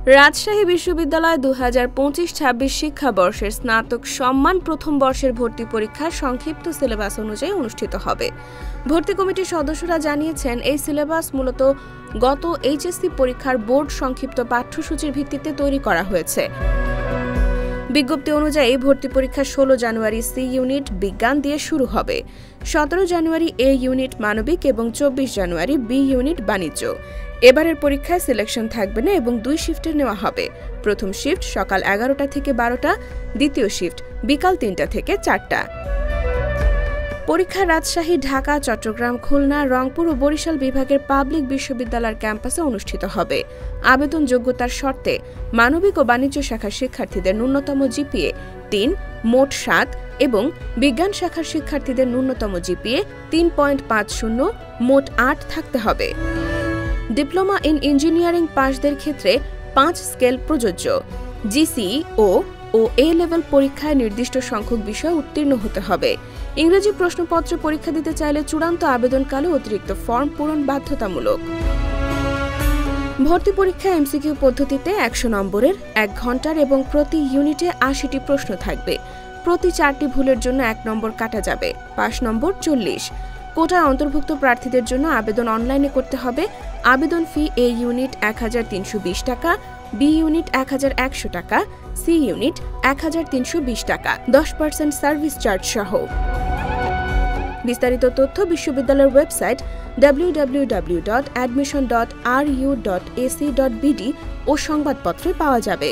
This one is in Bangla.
রাজশাহী বিশ্ববিদ্যালয় 2025-26 শিক্ষাবর্ষের স্নাতক সম্মান প্রথম বর্ষের ভর্তি পরীক্ষা সংক্ষিপ্ত সিলেবাস অনুযায়ী অনুষ্ঠিত হবে। ভর্তি কমিটির সদস্যরা জানিয়েছেন, এই সিলেবাস মূলত গত এইচএসসি পরীক্ষার বোর্ড সংক্ষিপ্ত পাঠ্যসূচির ভিত্তিতে তৈরি করা হয়েছে। বিজ্ঞপ্তি অনুযায়ী ভর্তি পরীক্ষা 16 জানুয়ারি সি ইউনিট বিজ্ঞান দিয়ে শুরু হবে, 17 জানুয়ারি এ ইউনিট মানবিক এবং 24 জানুয়ারি বি ইউনিট বাণিজ্য। এবারের পরীক্ষায় সিলেকশন থাকবে না এবং 2 শিফটে নেওয়া হবে। প্রথম শিফট সকাল 11টা থেকে 12টা, দ্বিতীয় শিফট বিকাল 3টা থেকে 4টা। পরীক্ষা রাজশাহী, ঢাকা, চট্টগ্রাম, খুলনা, রংপুর ও বরিশাল বিভাগের পাবলিক বিশ্ববিদ্যালয়ের ক্যাম্পাসে অনুষ্ঠিত হবে। আবেদন যোগ্যতার শর্তে মানবিক ও বাণিজ্য শাখার শিক্ষার্থীদের ন্যূনতম জিপিএ 3, মোট 7 এবং বিজ্ঞান শাখার শিক্ষার্থীদের ন্যূনতম জিপিএ 3.50, মোট 8 থাকতে হবে। ডিপ্লোমা ইন ইঞ্জিনিয়ারিং পাসদের ক্ষেত্রে 5 স্কেল প্রযোজ্য। জিসিই ও এ লেভেল পরীক্ষায় নির্দিষ্ট সংখ্যক বিষয় উত্তীর্ণ হতে হবে। ইংরেজি প্রশ্নপত্র পরীক্ষা দিতে চাইলে চূড়ান্ত আবেদনকালে অতিরিক্ত ফর্ম পূরণ বাধ্যতামূলক। ভর্তি পরীক্ষা এমসিকিউ পদ্ধতিতে 100 নম্বরের 1 ঘন্টার এবং প্রতি ইউনিটে 80টি প্রশ্ন থাকবে। প্রতি 4টি ভুলের জন্য 1 নম্বর কাটা যাবে। পাস নম্বর 40। কোটায় অন্তর্ভুক্ত প্রার্থীদের জন্য আবেদন অনলাইনে করতে হবে। আবেদন ফি এ ইউনিট 1320 টাকা, বি ইউনিট 1100 টাকা, সি ইউনিট 1320 টাকা, 10% সার্ভিস চার্জ সহ। বিস্তারিত তথ্য বিশ্ববিদ্যালয়ের ওয়েবসাইট www.admission.ru.ac.bd ও সংবাদপত্রে পাওয়া যাবে।